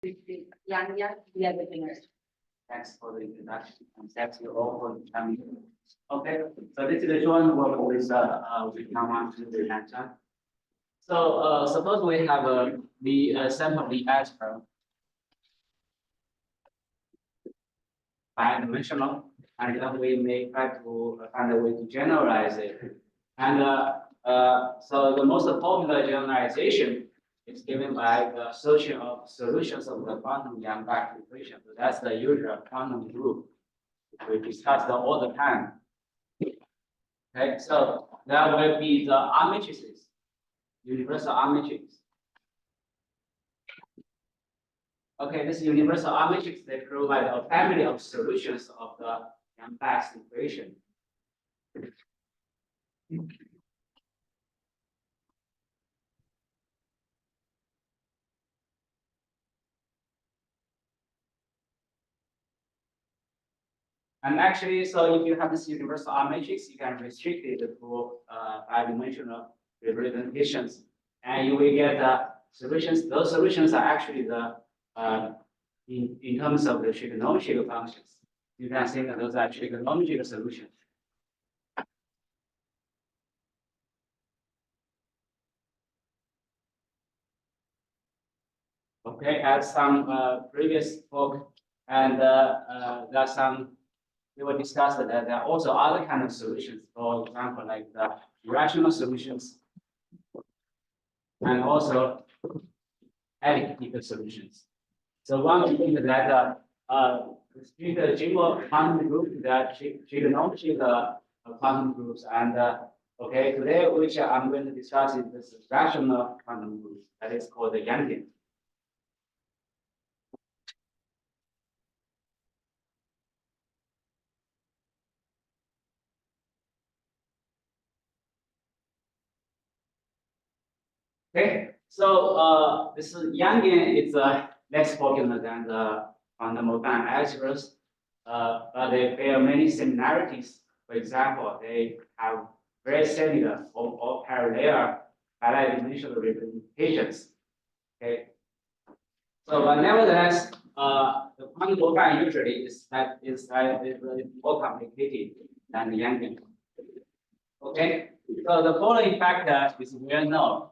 Yangian, yeah, beginners. Thanks for the introduction and thanks you all for coming. Okay, so this is the joint work with Weiqiang to the Yangian. So suppose we have the sample the algebra bidimensional, and then we may try to find a way to generalize it. And so the most popular generalization is given by the searching of solutions of the quantum Yang-back equation. So that's the usual quantum group we discuss all the time. Okay, so that will be the R matrices, universal R matrix. Okay, this universal R matrix, they provide a family of solutions of the Yang-back equation. And actually, so if you have this universal R matrix, you can restrict it to bidimensional representations, and you will get solutions. Those solutions are actually the in terms of the trigonometric functions. You can think that those are trigonometric solutions. Okay, as some previous talk, and there's some. We will discuss that there are also other kind of solutions, for example, like the irrational solutions, and also additive solutions. So one thing that the general quantum group, that trigonometric quantum groups, and okay, today which I'm going to discuss is this rational quantum group that is called the Yangian. Okay, so this Yangian is less popular than the fundamental algebras, but they bear many similarities. For example, they have very similar or parallel bidimensional representations. Okay, so but nevertheless, the quantum mobile usually is more complicated than the Yangian. Okay, so the following factor is well known.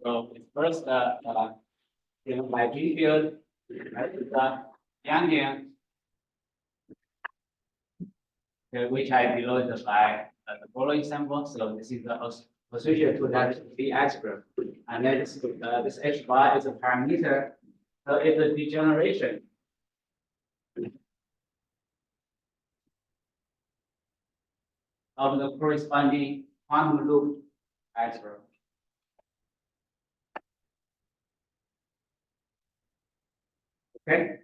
So it's first given by Drinfeld, right? The Yangian, which I denoted by the following sample. So this is the associated to that the algebra, and then this h bar is a parameter. So it's a degeneration. Of the corresponding quantum loop algebra. Okay,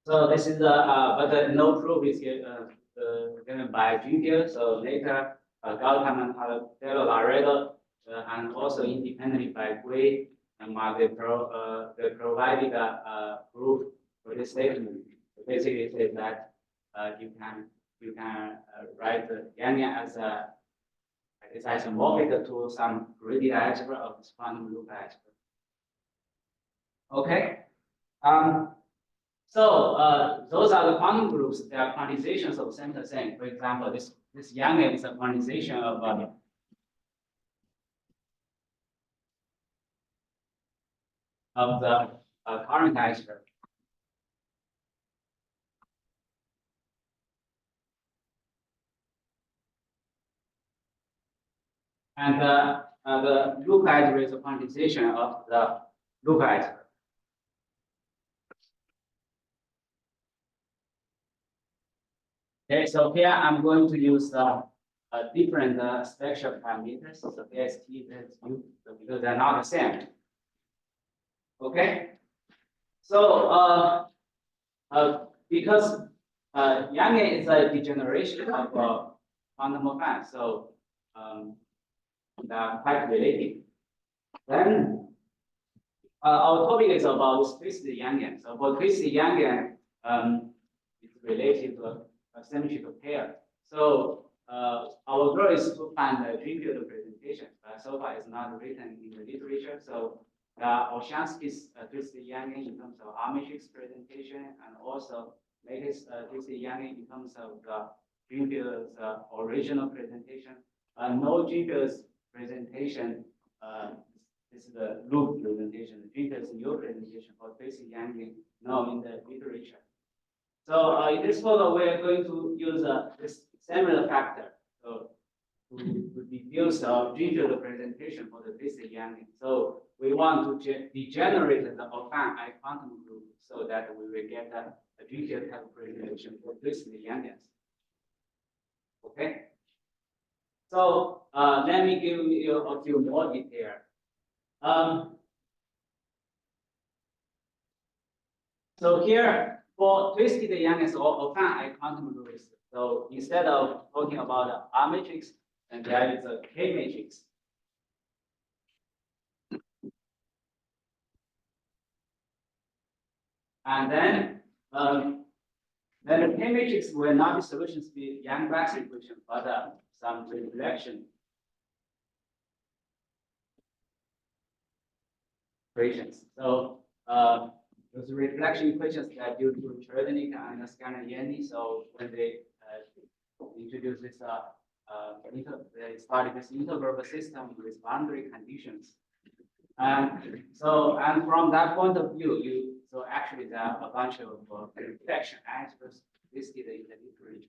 so this is but no proof is given by Drinfeld. So later, Gauss and Laredo, and also independently by Gray and Mark, they provided a proof for this statement. Basically, it says that you can write the Yangian as it's isomorphic to some graded algebra of this quantum loop algebra. Okay. So those are the quantum groups. They are quantizations of center thing. For example, this Yangian is a quantization of the current algebra. And the loop algebra is a quantization of the loop algebra. Okay, so here I'm going to use different spectral parameters. So there's T, there's U, because they're not the same. Okay, so because Yangian is a degeneration of quantum affine, so they're quite related. Then our topic is about twisted Yangian. So for twisted Yangian, it's related to a symmetrical pair. So our goal is to find a Drinfeld representation, but so far it's not written in the literature. So Olshansky's twisted Yangian in terms of R-matrix presentation, and also latest twisted Yangian in terms of the Drinfeld's original presentation. No Drinfeld's presentation. This is the loop presentation. Drinfeld's new presentation for twisted Yangian known in the literature. So in this photo, we are going to use this similar factor. So to diffuse the Drinfeld presentation for the twisted Yangian. So we want to degenerate the affine ııquantum group so that we will get a Drinfeld type presentation for twisted Yangians. Okay. So let me give you a few more details. So here for twisted Yangians or affine ııquantum groups. So instead of talking about the R matrix, and there is a K matrix. And then the K matrix will not be solutions to the Yang-Bax equation, but some reflection equations. So those reflection equations that due to Chernigg and Scanner-Yanni. So when they introduce this they started this interval system with boundary conditions. And from that point of view, so actually there are a bunch of reflection algebras listed in the literature.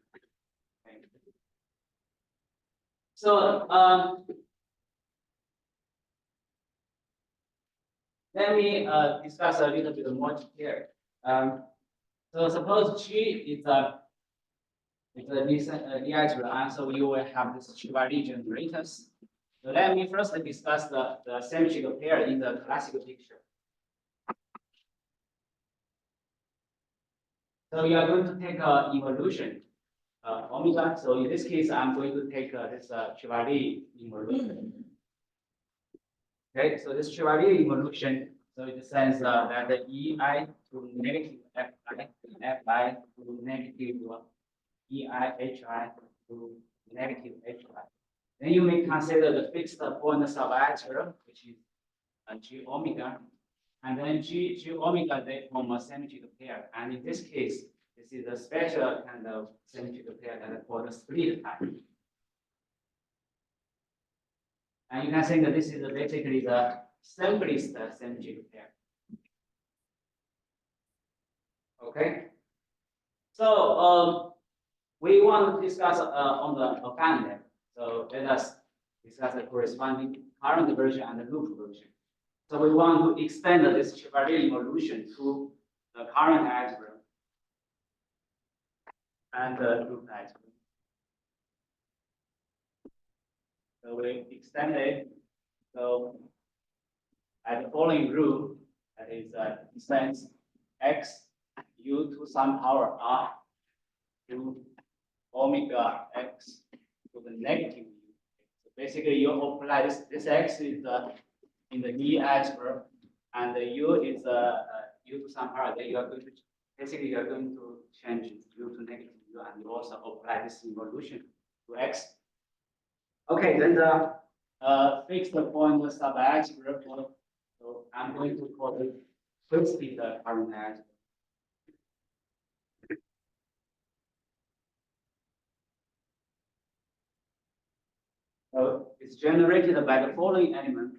Okay. So let me discuss a little bit more detail. So suppose G is a algebra, and so you will have this Chevalier generators. So let me first discuss the symmetrical pair in the classical picture. So you are going to take evolution omega. So in this case, I'm going to take this Chevalier evolution. Okay, so this Chevalier evolution, so it says that the EI to negative FI to negative EI to negative HI. Then you may consider the fixed point subalgebra, which is G omega, and then G omega, they form a symmetrical pair. And in this case, this is a special kind of symmetrical pair that is called the split type. And you can think that this is basically the simplest symmetrical pair. Okay. So we want to discuss on the affine level. So let us discuss the corresponding current version and the loop version. So we want to extend this Chevalier evolution to the current algebra and the loop algebra. So we extend it. So at the following rule, that is extends x u to some power r to omega x to the negative u. So basically, you apply this x is in the E algebra, and the u is u to some power. Then you are going to basically you are going to change u to negative u, and you also apply this evolution to x. Okay, then the fixed point subalgebra. So I'm going to call it twisted current algebra. So it's generated by the following elements.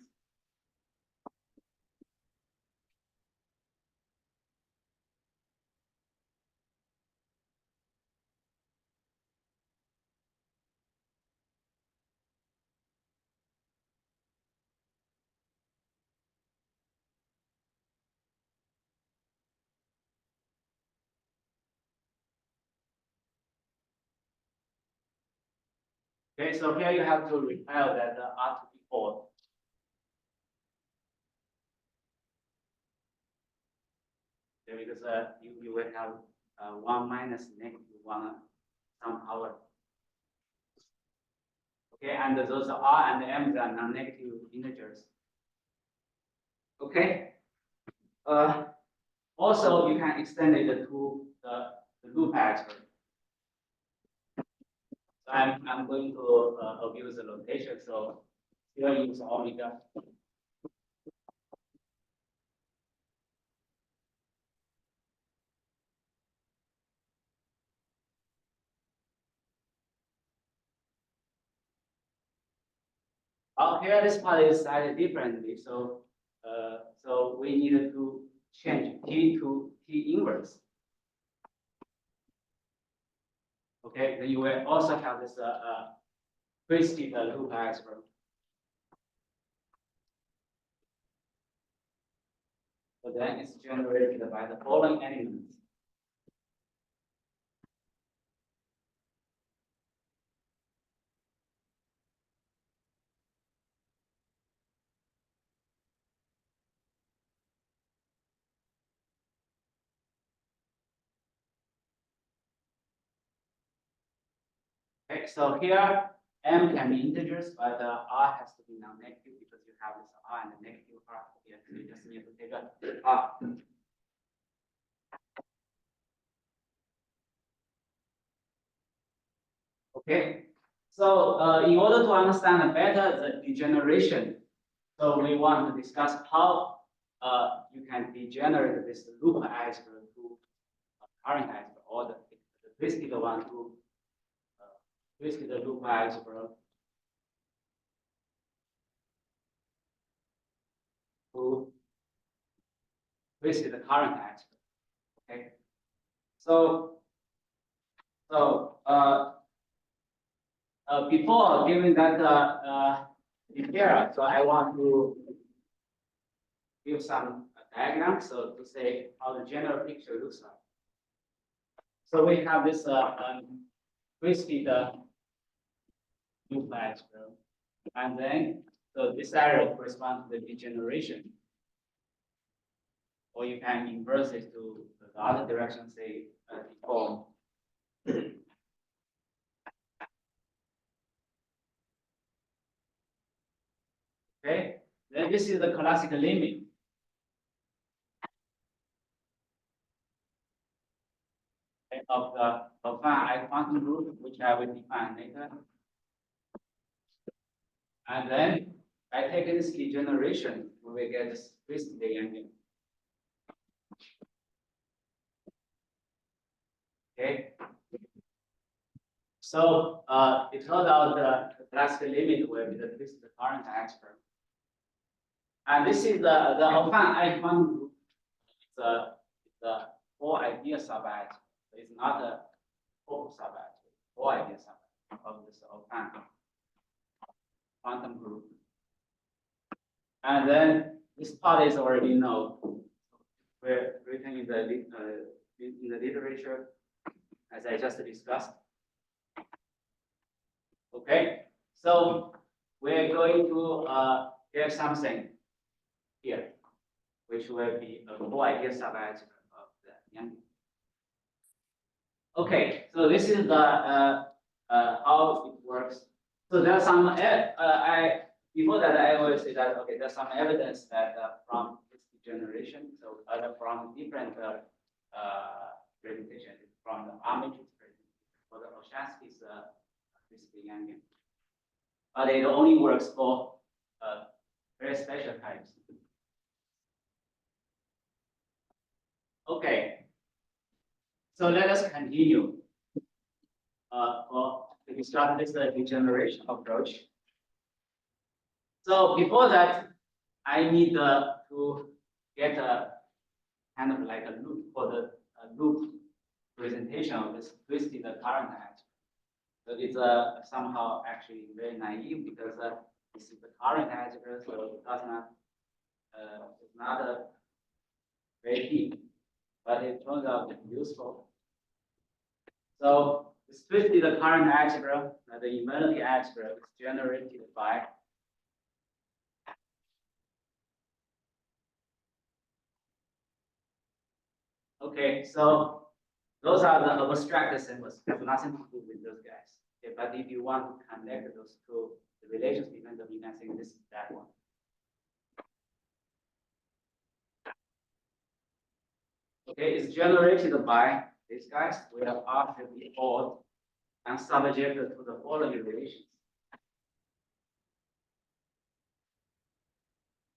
Okay, so here you have to recall that the R to be 4. Okay, because you will have 1 minus negative 1 some power. Okay, and those R and M are non-negative integers. Okay. Also, you can extend it to the loop algebra. So I'm going to abuse the notation. So here use omega. Well, here this part is slightly differently, so so we need to change T to T inverse. Okay, then you will also have this twisted loop algebra. So then it's generated by the following elements. Okay, so here m can be integers, but r has to be non-negative because you have this r and the negative r here. So you just need to take a r. Okay, so in order to understand better the degeneration, so we want to discuss how you can degenerate this loop algebra to current algebra, or the twisted one to twisted loop algebra to twisted current algebra. Okay, so before giving that detail, so I want to give some diagrams, so to say how the general picture looks like. So we have this twisted loop algebra, and then so this arrow corresponds to the degeneration, or you can inverse it to the other direction, say deform. Okay, then this is the classical limit. Of the affine ııquantum group, which I will define later. And then by taking this degeneration, we will get this twisted Yangian. Okay. So it turns out the classical limit will be the twisted current algebra. And this is the affine ııquantum group. It's a four idea subalgebra. It's not a total subalgebra. Four idea subalgebra of this affine quantum group. And then this part is already known. We're written in the literature, as I just discussed. Okay, so we're going to get something here, which will be a full idea subalgebra of the Yangian. Okay, so this is the how it works. So there's some before that I always say that okay, there's some evidence that from this degeneration, so from different presentation, from the R-matrix presentation for the Oshansky's this Yangian, but it only works for very special types. Okay, so let us continue to start this degeneration approach. So before that, I need to get a kind of like a loop for the loop presentation of this twisted current algebra. So it's somehow actually very naive because this is the current algebra, so it does not it's not very deep, but it turns out to be useful. So this twisted current algebra, the infinity algebra, is generated by okay, so those are the abstract symbols, have nothing to do with those guys. Okay, but if you want to connect those two, the relations between them, you can say this is that one. Okay, it's generated by these guys. We have R to be odd and subjected to the following relations.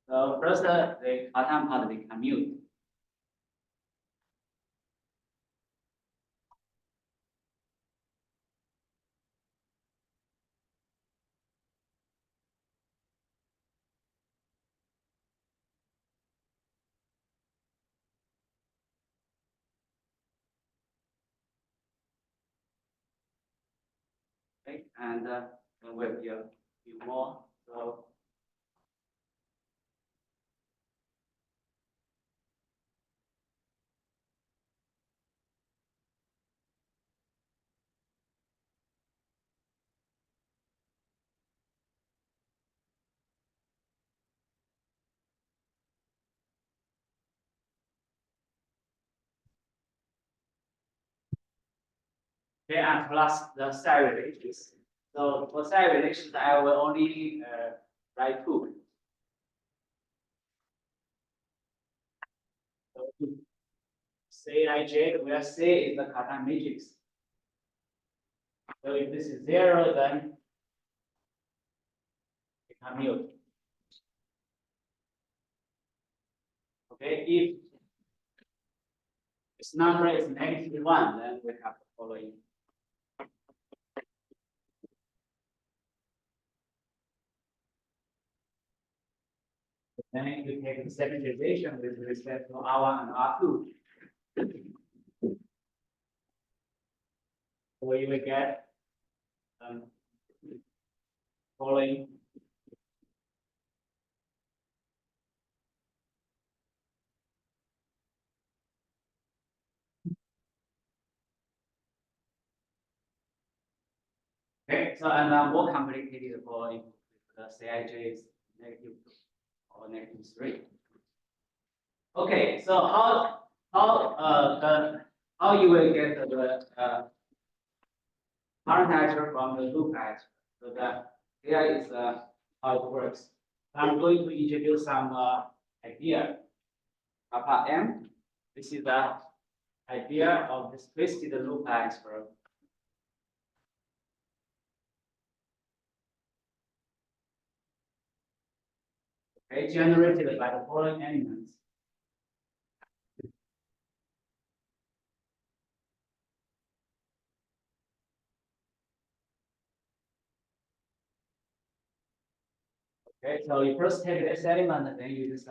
So first, the atom part we commute. and then will be a few more. So okay, and plus the side relations. So for side relations, I will only write two. So say ij, where C is the Cartan matrix. So if this is 0, then it can mute. Okay, if this number is -1, then we have the following. Then you take the symmetrization with respect to R1 and R2. So you will get following. Okay, so and more complicated for the Cij is -2 or -3. Okay, so how you will get the current algebra from the loop algebra? So that here is how it works. I'm going to introduce some idea. Kappa M. This is the idea of this twisted loop algebra. Okay, generated by the following elements. Okay, so you first take this element, and then you just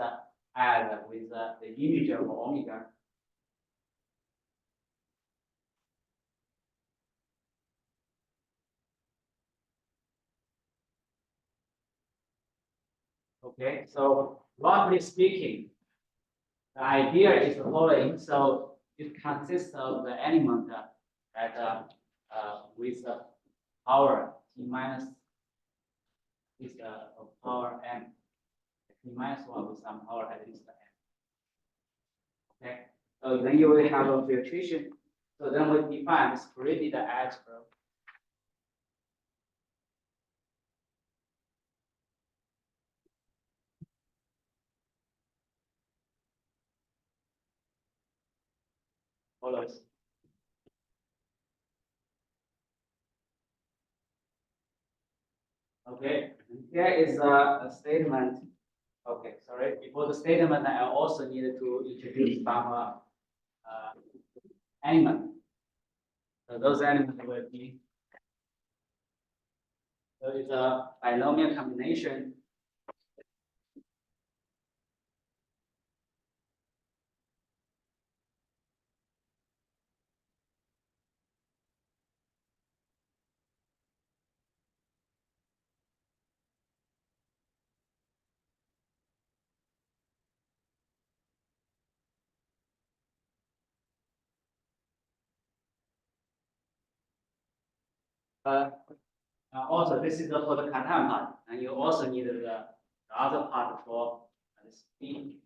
add with the image of omega. Okay, so roughly speaking, the idea is the following. So it consists of the element that with the power t minus is of power m, t minus 1 with some power at least m. Okay, so then you will have a filtration. So then we define this created algebra. Follows. Okay, and here is a statement. Okay, sorry. Before the statement, I also needed to introduce some element. So those elements will be. So it's a binomial combination. Also, this is for the Cartan part, and you also need the other part for this B.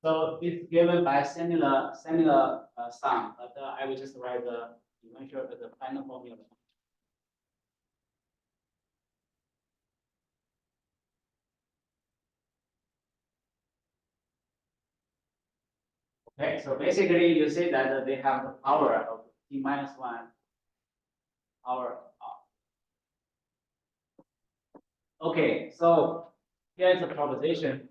So it's given by similar sum, but I will just write the final formula. Okay, so basically you see that they have the power of t minus 1 power. Okay, so here is a proposition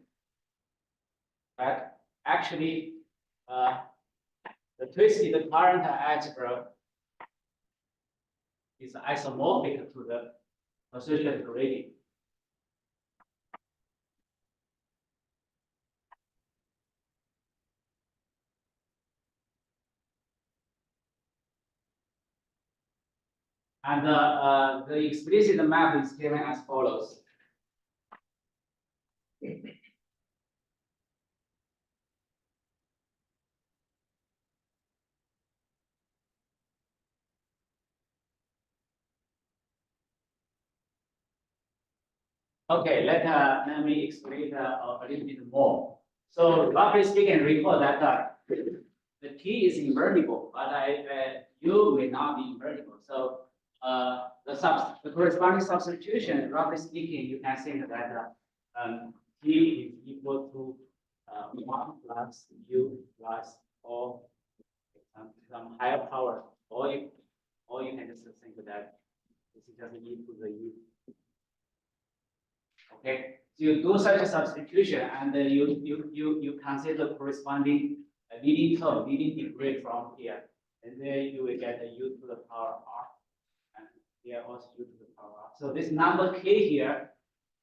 that actually the twisted current algebra is isomorphic to the associated gradient. And the explicit map is given as follows. Okay, let me explain a little bit more. So roughly speaking, recall that the T is invertible, but U may not be invertible. So the corresponding substitution, roughly speaking, you can think that T is equal to 1 plus U plus or some higher power, or you can just think that this is just e to the U. Okay, so you do such a substitution, and you consider corresponding leading term, leading degree from here, and then you will get a U to the power R, and here also U to the power R. So this number K here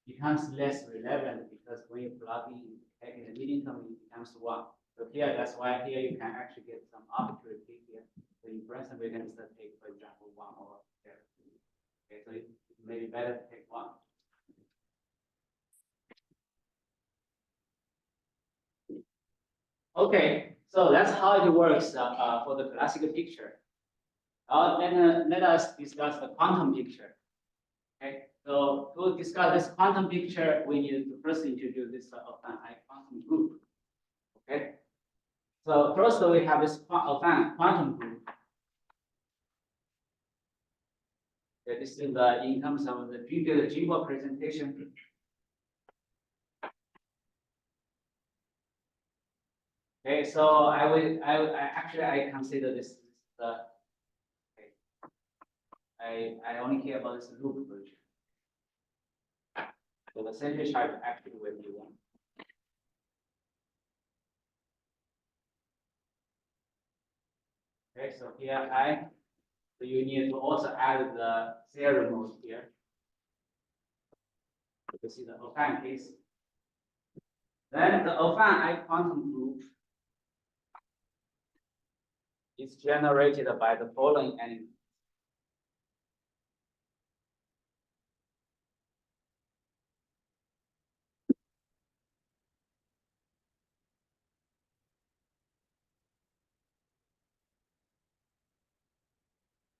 becomes less relevant because when you plug in taking the leading term, it becomes 1. So here, that's why here you can actually get some arbitrary K here. So in principle, we can just take, for example, 1 over here. Okay, so it may be better to take 1. Okay, so that's how it works for the classical picture. Let us discuss the quantum picture. Okay, so to discuss this quantum picture, we need to first introduce this affine quantum group. Okay, so first we have this affine quantum group. Okay, this is in terms of the Drinfeld presentation. Okay, so I consider this the I only care about this loop version. So the center charge actually will be 1. Okay, so here so you need to also add the zero mode here. You see the affine case. Then the affine quantum group is generated by the following element.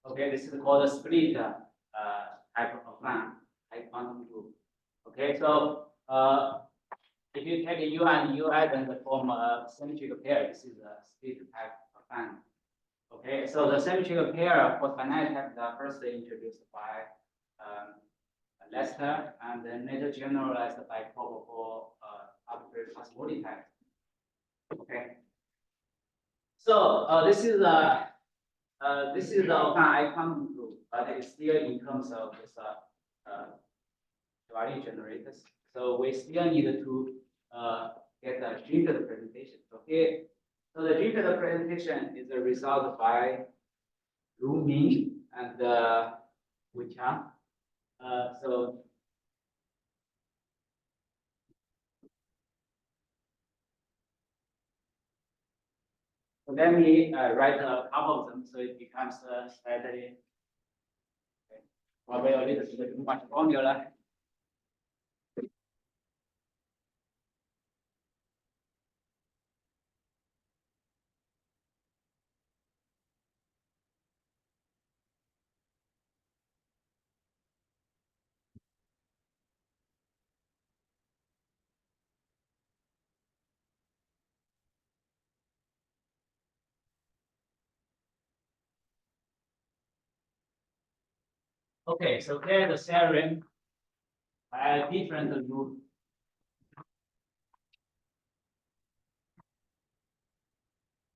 Okay, this is called a split type of affine quantum group. Okay, so if you take a U and UI, then they form a symmetrical pair. This is a split type affine. Okay, so the symmetrical pair for finite type are first introduced by Lester, and then later generalized by Kobo for arbitrary possibility type. Okay, so this is the affine quantum group, but it's still in terms of this value generators. So we still need to get the Drinfeld presentation. Okay, so the Drinfeld presentation is a result by Lu Ming and Weiqiang. So let me write a couple of them so it becomes slightly probably a little bit too much formula. Okay, so here the theorem by different rule.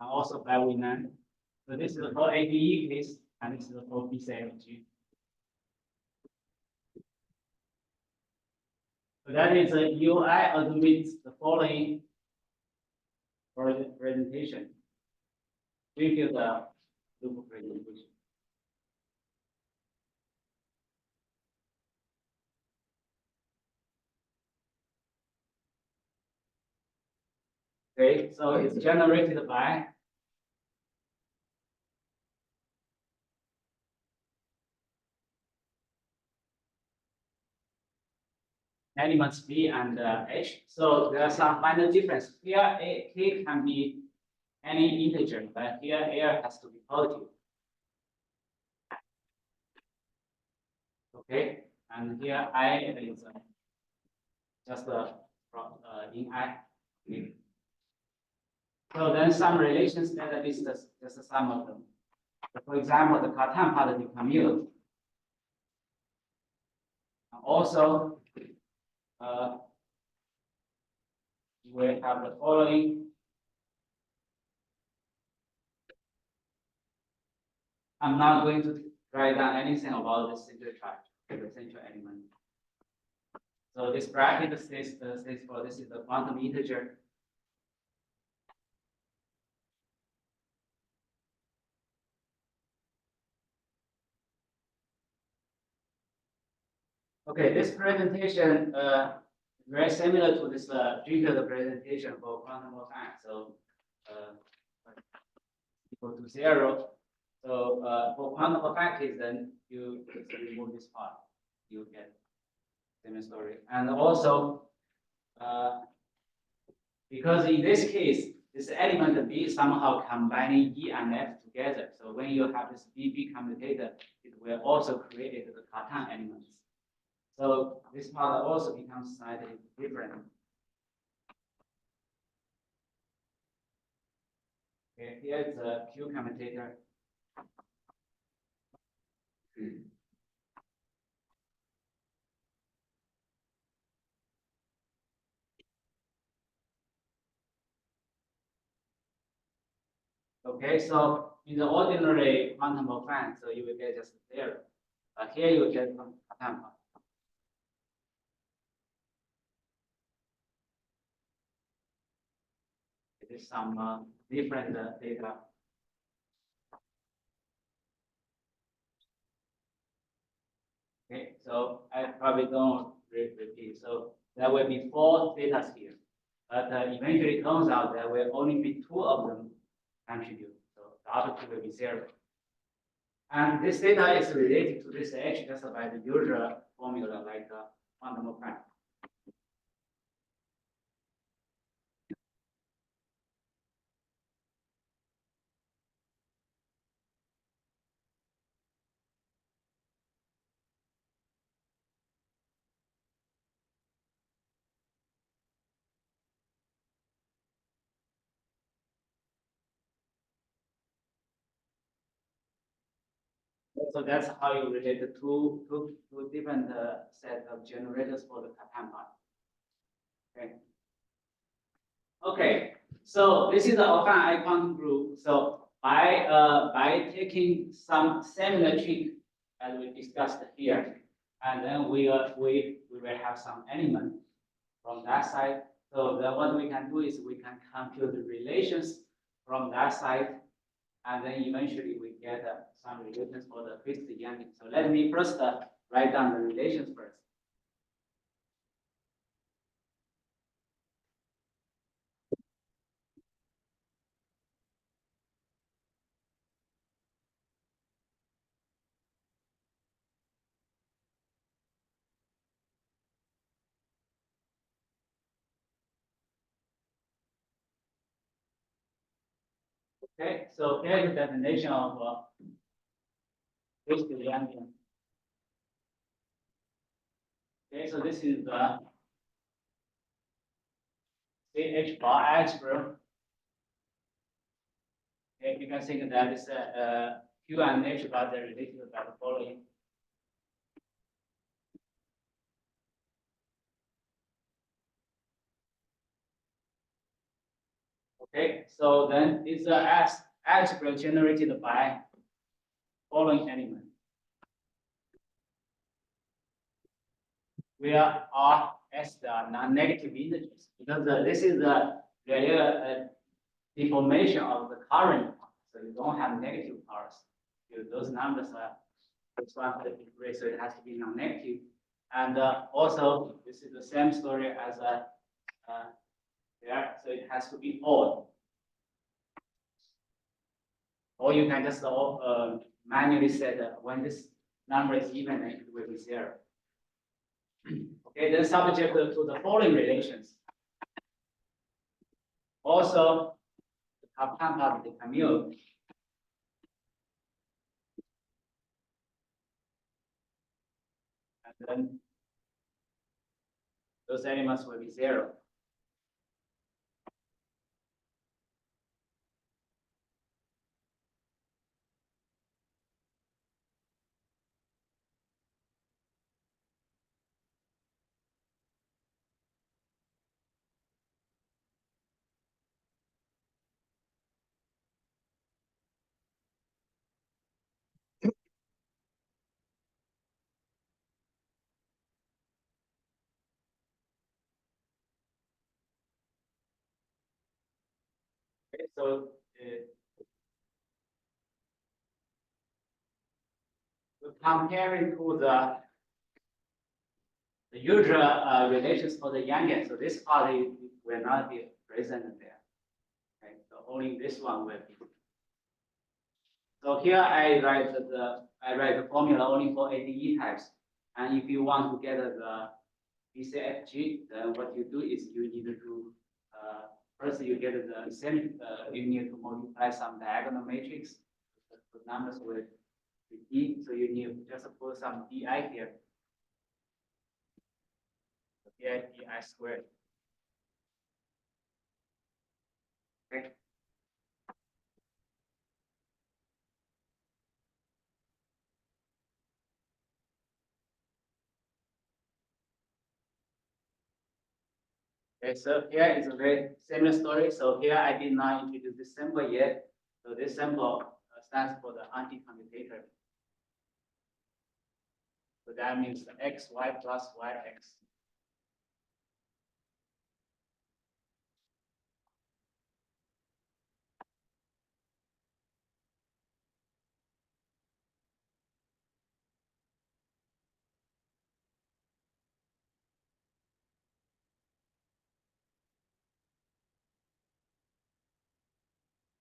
And also by Weinan. So this is for ABE case, and this is for BCLG. So that is a UI admits the following presentation. Review the loop presentation. Okay, so it's generated by elements B and H. So there are some minor difference. Here, K can be any integer, but here A has to be positive. Okay, and here I is just in I. Okay. So then some relations that is just the sum of them. So for example, the Cartan part become U. Also, we have the following. I'm not going to write down anything about the central charge, the central element. So this bracket stays for this is the quantum integer. Okay, this presentation very similar to this Drinfeld presentation for quantum mechanics. So equal to 0. So for quantum mechanics, then you just remove this part, you get same story. And also, because in this case, this element B somehow combining E and F together. So when you have this BB commutator, it will also create the Cartan elements. So this part also becomes slightly different. Okay, here is a Q commutator. Okay, so in the ordinary quantum affine, so you will get just 0. But here you will get some Cartan part. It is some different data. Okay, so I probably don't repeat. So there will be 4 data here, but eventually it turns out there will only be 2 of them contribute. So the other 2 will be 0. And this data is related to this H just by the usual formula like quantum affine. So that's how you relate the two different set of generators for the Cartan part. Okay. Okay. So this is the affine icon group. So by taking some similar trick as we discussed here, and then we will have some element from that side. So then what we can do is we can compute the relations from that side, and then eventually we get some relations for the fixed Yangian. So let me first write down the relations first. Okay, so here is the definition of fixed Yangian. Okay, so this is the CH bar algebra. Okay, you can think that is Q and H bar are related by the following. Okay, so then it's a algebra generated by following element, where R, S are non-negative integers, because this is the real deformation of the current, so you don't have negative powers. Those numbers are this one for the degree, so it has to be non-negative. And also, this is the same story as there, so it has to be odd. Or you can just manually set when this number is even, it will be 0. Okay, then subject to the following relations. Also, the top part of the commute. And then those elements will be 0. Okay, so comparing to the usual relations for the Yangian, so this part will not be present there. Okay, so only this one will be. So here I write the formula only for ADE types, and if you want to get the BCFG, then what you do is you need to first you get the same. You need to multiply some diagonal matrix. The numbers will be D, so you need to just put some DI here. DI squared. Okay. Okay, so here is a very similar story. So here I did not introduce this symbol yet. So this symbol stands for the anti-commutator. So that means the xy plus yx.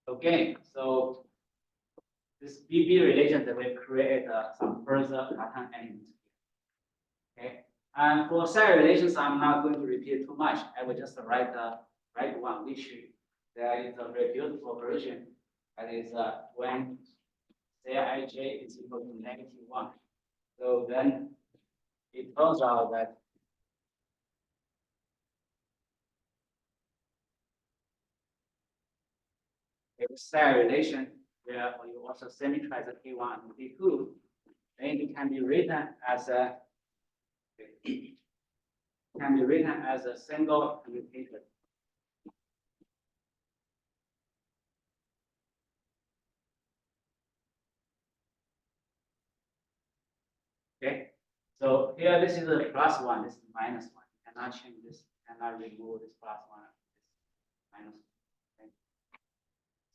Okay, so this BB relation that will create some further pattern elements. Okay, and for set relations, I'm not going to repeat too much. I will just write one, which there is a very beautiful version. That is when Zij is equal to -1. So then it turns out that a set relation where you also symmetrize the K1 and K2, then it can be written as a single commutator. Okay, so here this is a +1, this is -1. You cannot change this, you cannot remove this +1, this -1. Okay.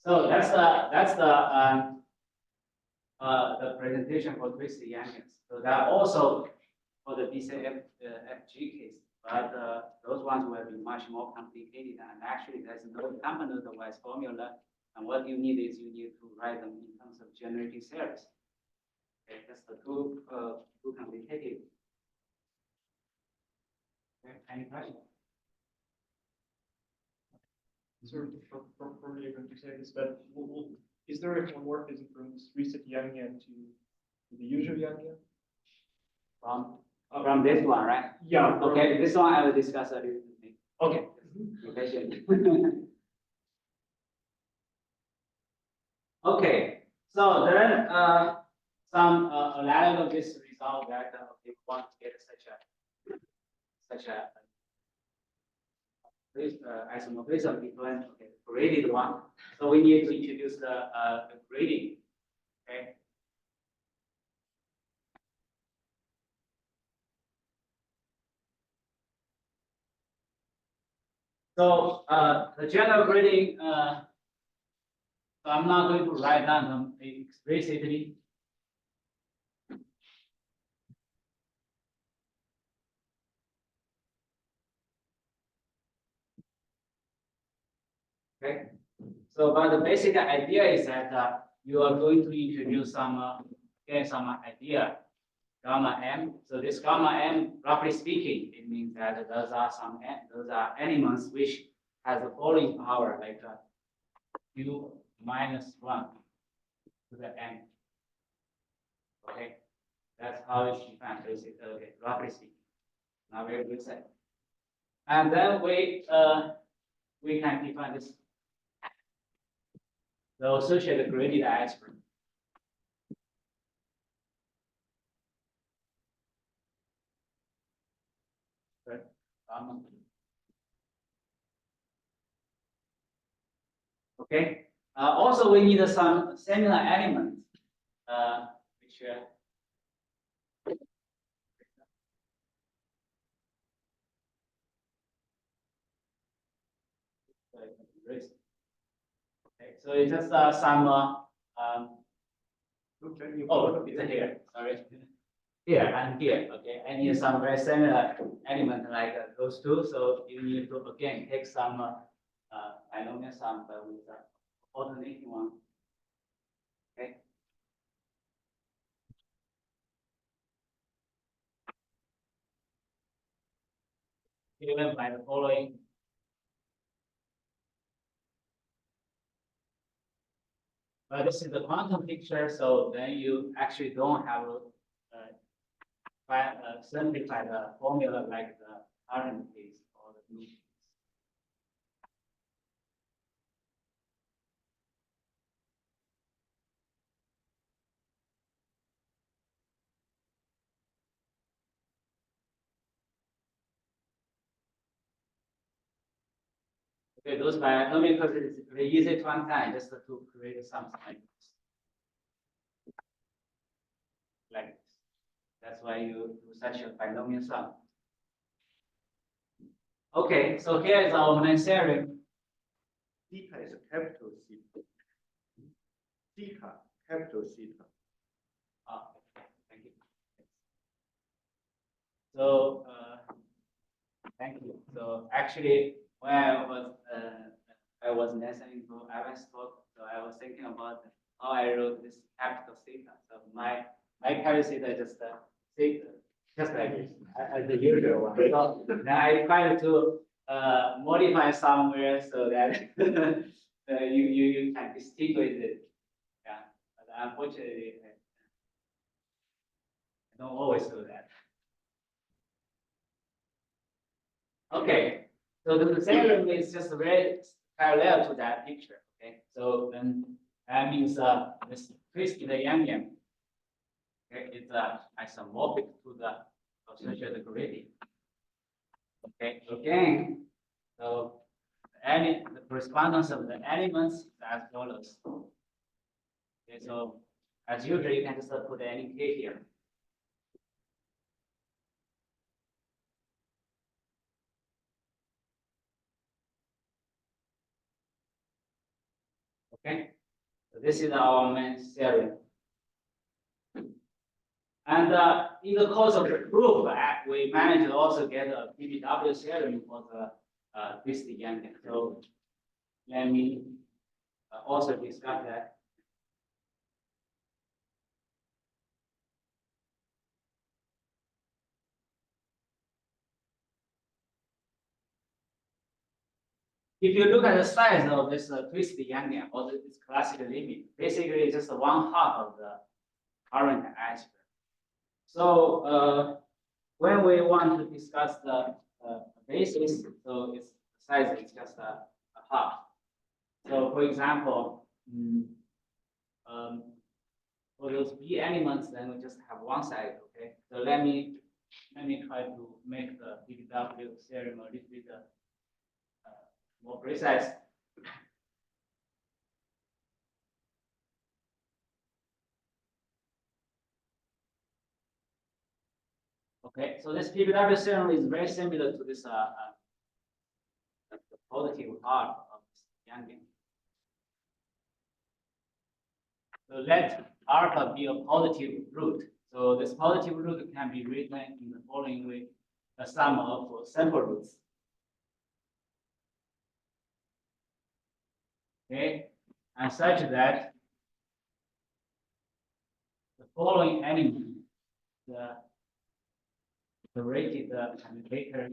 So that's the presentation for twisted Yangians. So that also for the BCFG case, but those ones will be much more complicated. And actually, there's no component-wise formula. And what you need is you need to write them in terms of generating series. Okay, that's the too complicated. Okay, any questions? Sort of for me, when you say this, but is there a homomorphism from this recent Yangian to the usual Yangian? From this one, right? Yeah. Okay, this one I will discuss a little bit. Okay. Okay, so then some analogous result that we want to get such a isomorphism between graded one. So we need to introduce the grading. Okay. So the general grading, so I'm not going to write down them explicitly. Okay. So, but the basic idea is that you are going to introduce some idea gamma m. So this gamma m, roughly speaking, it means that those are elements which has the following power, like q minus 1 to the n. Okay, that's how it's defined, basically. Okay, roughly speaking. Now we will say, and then we can define this, the associated gradient algebra. Right. Okay. Also, we need some similar elements, which okay. So it's just some oh, it's here. Sorry. Here and here. Okay. I need some very similar element like those two. So you need to again take some binomial sum, but with alternating one. Okay. Given by the following. But this is the quantum picture, so then you actually don't have simplify the formula like the current case or the blue case. Okay, those binomial because it's very easy to understand, just to create something like this. Like this. That's why you do such a binomial sum. Okay, so here is our main theorem. Theta is capital theta. Theta, capital theta. Okay, thank you. So, thank you. So actually, when I was listening to Evan's talk, so I was thinking about how I wrote this capital theta. So my capital theta is just theta, just like this, as the usual one. So then I tried to modify somewhere so that you can distinguish it. Yeah, but unfortunately, I don't always do that. Okay, so the theorem is just very parallel to that picture. Okay, so then that means this twist in the Yangian. Okay, it's isomorphic to the associated gradient. Okay, again, so the correspondence of the elements is as follows. Okay, so as usual, you can just put any k here. Okay, so this is our main theorem. And in the course of the proof, we managed to also get a PBW theorem for the twist Yangian. So let me also discuss that. If you look at the size of this twist Yangian or this classical limit, basically it's just 1/2 of the current algebra. So when we want to discuss the basis, so its size is just a half. So for example, for those B elements, then we just have one side. Okay. So let me try to make the PBW theorem a little bit more precise. Okay, so this PBW theorem is very similar to this the positive part of this Yangian. So let alpha be a positive root. So this positive root can be written in the following way: the sum of sample roots. Okay, and such that the following element, the rated commutator.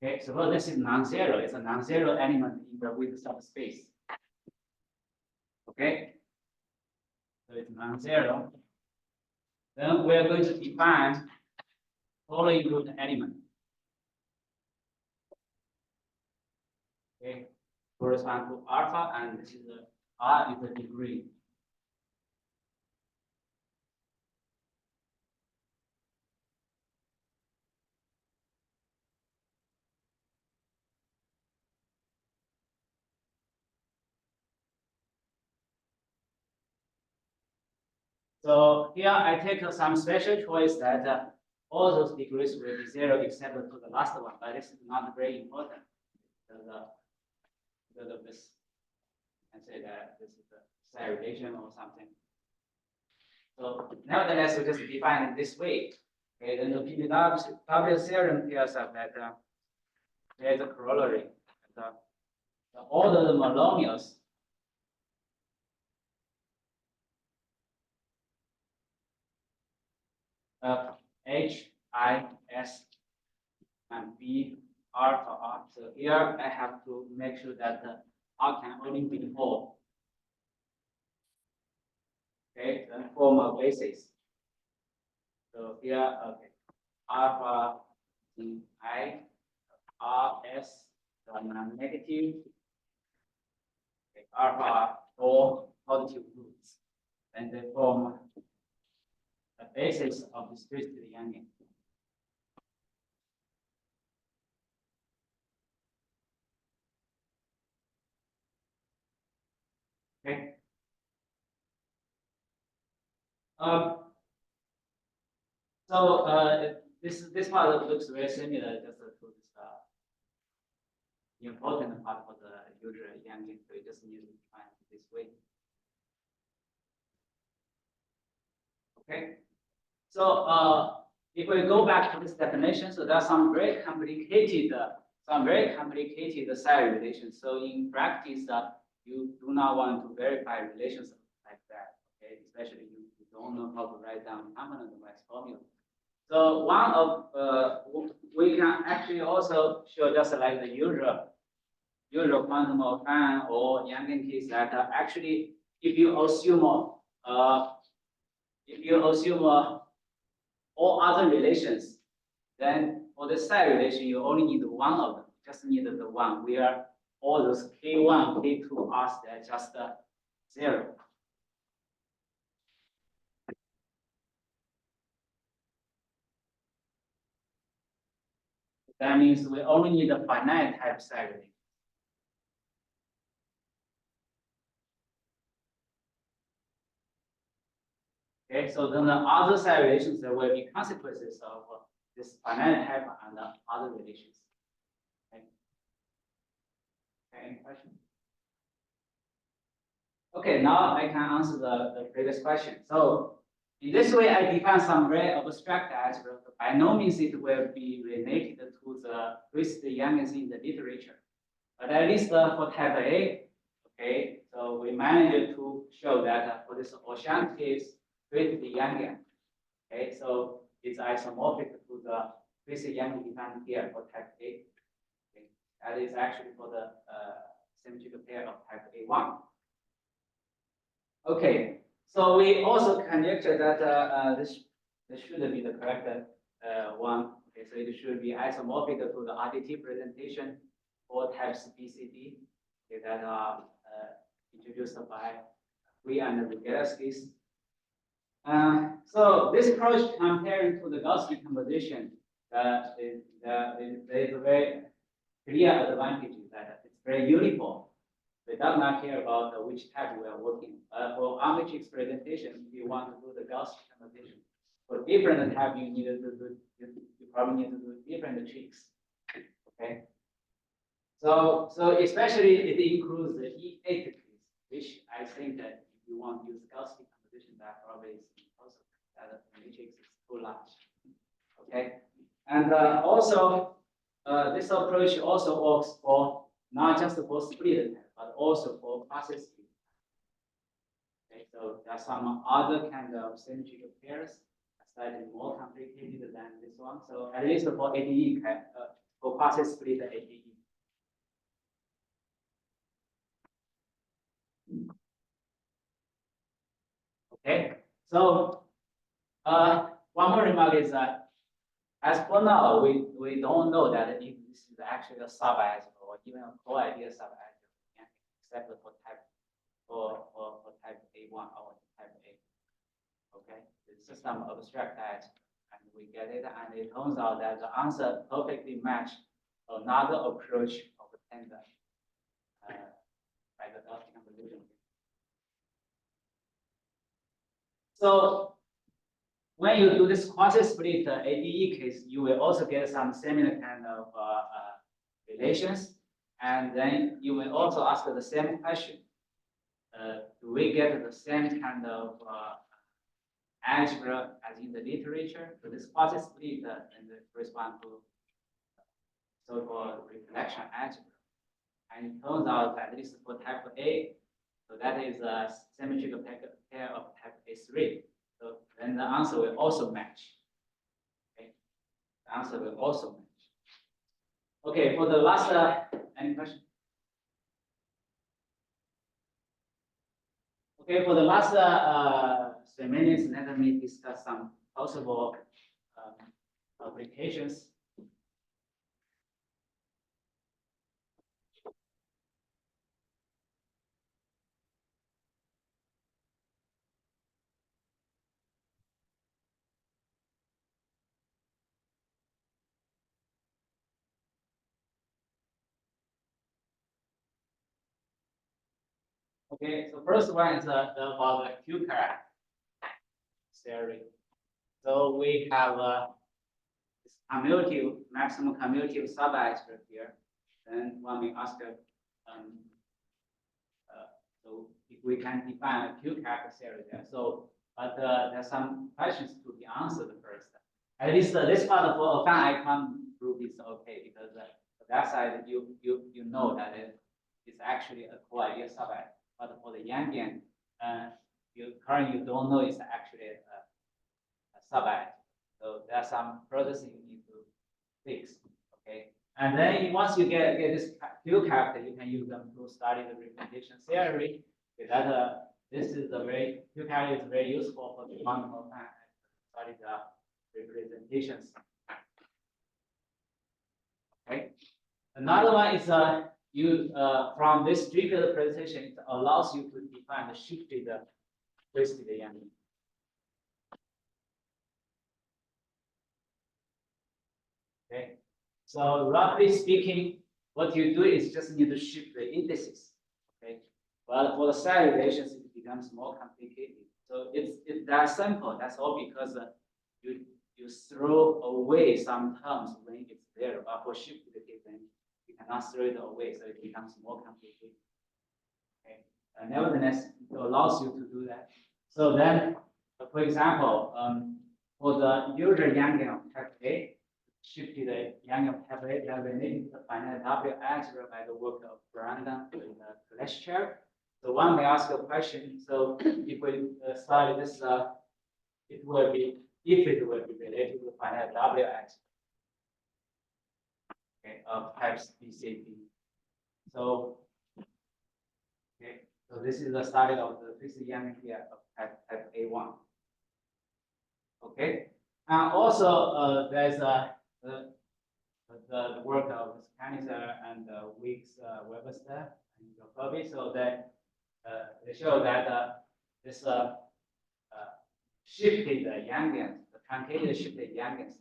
Okay, suppose this is non-zero. It's a non-zero element in the width subspace. Okay, so it's non-zero. Then we are going to define following root element. Okay, correspond to alpha, and this is R is the degree. So here I take some special choice that all those degrees will be zero except for the last one, but this is not very important because of this. And say that this is the psi relation or something. So nevertheless, we just define it this way. Okay, then the PBW theorem tells us that there's a corollary. The order of monomials H, I, S, and B R for R. So here I have to make sure that the R can only be 4. Okay, then form a basis. So here, okay, alpha in I, R, S, negative. Okay, alpha 4 positive roots. And they form the basis of this twisted Yangian. Okay. So this part looks very similar just to this important part for the usual Yangian. So you just need to define it this way. Okay. So if we go back to this definition, so there's some very complicated psi relations. So in practice, you do not want to verify relations like that. Okay, especially you don't know how to write down component-wise formula. So one of we can actually also show just like the usual quantum of Wang or Yangian case that actually if you assume all other relations, then for the psi relation you only need one of them. Just need the one where all those K1, K2 are just 0. That means we only need a finite type psi relation. Okay, so then the other psi relations there will be consequences of this finite type and the other relations. Okay. Any questions? Okay, now I can answer the previous question. So in this way, I define some very abstract algebra. By no means it will be related to the twisted Yangians in the literature. But at least for type A, okay, so we managed to show that for this ocean case with the Yangian. Okay, so it's isomorphic to the twisted Yangian defined here for type A. Okay, that is actually for the symmetrical pair of type A1. Okay, so we also conjecture that this should be the correct one. Okay, so it should be isomorphic to the RDT presentation for types BCD, okay, that are introduced by Wei and Wygotsky's. So this approach comparing to the Gauss decomposition, there is a very clear advantage that it's very uniform. We do not care about which type we are working. For matrix presentation, if you want to do the Gauss decomposition, for different type, you probably need to do different tricks. Okay. So especially it includes the E8 case, which I think that if you want to use Gauss decomposition, that probably is impossible. That the matrix is too large. Okay. And also, this approach also works for not just for split type, but also for process split. Okay, so there are some other kind of symmetrical pairs slightly more complicated than this one. So at least for ADE, for process split ADE. Okay, so one more remark is that as for now, we don't know that if this is actually a subalgebra or even a co-ideal subalgebra, except for type for type A1 or type A. Okay, it's just some abstract that, and we get it, and it turns out that the answer perfectly match another approach of the tensor by the decomposition. So when you do this quasi-split ADE case, you will also get some similar kind of relations, and then you will also ask the same question. Do we get the same kind of algebra as in the literature? So this quasi-split and correspond to so-called reflection algebra. And it turns out that at least for type A, so that is a symmetrical pair of type A3. So then the answer will also match. Okay, the answer will also match. Okay, for the last, any question? Okay, for the last 3 minutes, let me discuss some possible applications. Okay, so first one is about the Q-character theory. So we have this commutative, maximum commutative subalgebra here. Then one may ask, so if we can define a Q-character theory there. So, but there's some questions to be answered first. At least this part of affine icon group is okay because that side you know that it's actually a co-ideal subalgebra. But for the Yangian, currently you don't know it's actually a subalgebra. So there are some further things you need to fix. Okay, and then once you get this Q character, you can use them to study the representation theory. That this is a very Q character is very useful for the quantum study the representations. Okay, another one is from this strict representation, it allows you to define the shifted twisted Yangian. Okay, so roughly speaking, what you do is just need to shift the indices. Okay, but for the side relations, it becomes more complicated. So it's that simple. That's all because you throw away some terms when it's there, but for shifted case, then you cannot throw it away, so it becomes more complicated. Okay, nevertheless, it allows you to do that. So then, for example, for the usual Yangian of type A, shifted Yangian of type A, that related to the finite W algebra by the work of Weinan and conjecture. So one may ask a question. So if we study this, it will be related to the finite W algebra. Okay, of types BCD. So, okay, so this is the study of the fixed Yangian here of type A1. Okay, and also there's the work of Scanner and Weeks, Webster, and Jacobi. So that they show that this shifted Yangians, the truncated shifted Yangians,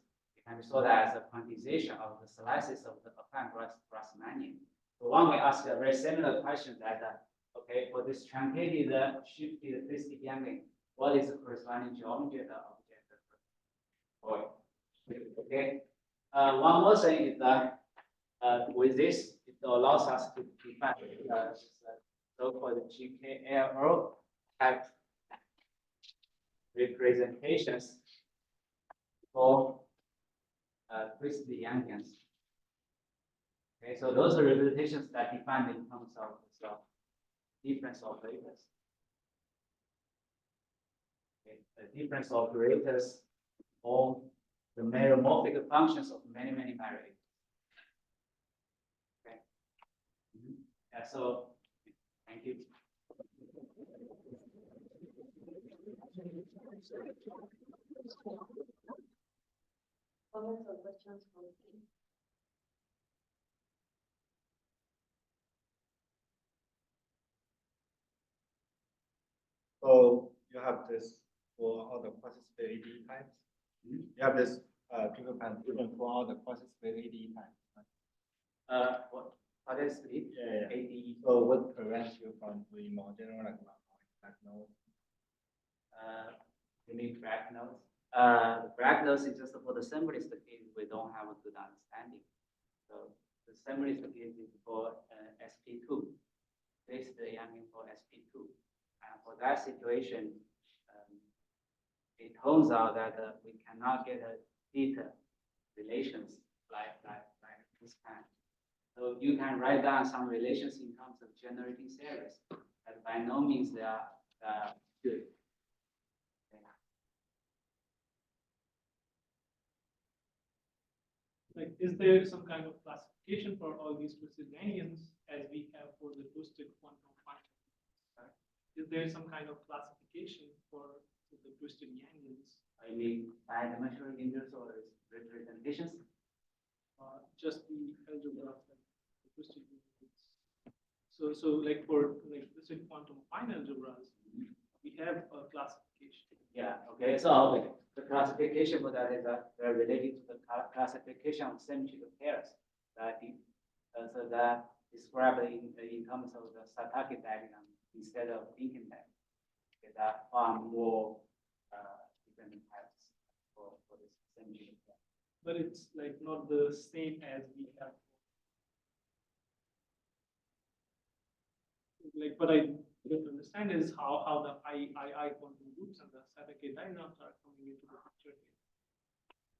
can be thought as a quantization of the slices of the affine Grassmannian. So one may ask a very similar question that, okay, for this truncated shifted twisted Yangian, what is the corresponding geometry of the object? Okay. One more thing is that with this, it allows us to define so-called GKLO type representations for twisted Yangians. Okay, so those are representations that defined in terms of the difference operators. Okay, the difference operators or the meromorphic functions of many variables. Okay. Yeah, so thank you. Comments or questions from the team? So you have this for all the quasi-sphere AD types. Mhm. You have this triple given for all the quasi-sphere AD types. What is it? Yeah. ADE. So what prevents you from doing more general like no? You mean Bragg nodes? Bragg nodes is just for the symbolist case, we don't have a good understanding. So the symbolist case is for SP2. This is the Yangian for SP2. And for that situation, it turns out that we cannot get a theta relations like this kind. So you can write down some relations in terms of generating series, but by no means they are good. Like, is there some kind of classification for all these twisted Yangians as we have for the twisted quantum finite? Is there some kind of classification for the twisted Yangians? I mean, dimensional integers or representations. Just the algebra, like the twisted Yangians. So like for like twisted quantum fine algebras, we have a classification. Yeah. Okay. So the classification for that is related to the classification of symmetrical pairs that described in terms of the Satake diagram instead of Lincoln diagram. Okay, that are far more different types for this symmetrical pair. But it's like not the same as we have. Like, what I don't understand is how the I quantum groups and the Satake diagrams are coming into the picture here.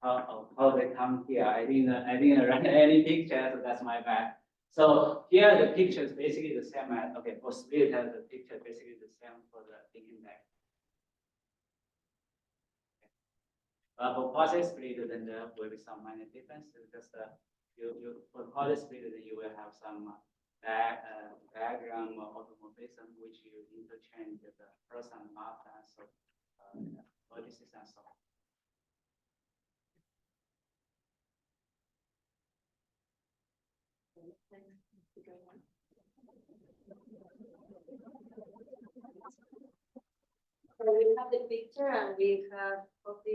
How they come here? I didn't write any picture, so that's my bad. So here the picture is basically the same as for split, the picture basically the same for the thinking deck. But for quasi split, then there will be some minor difference. Just for quasi split, then you will have some diagram automorphism, which you interchange the first and after, and so vertices and so on. Thanks, Mr. Wang. So we have the picture and we have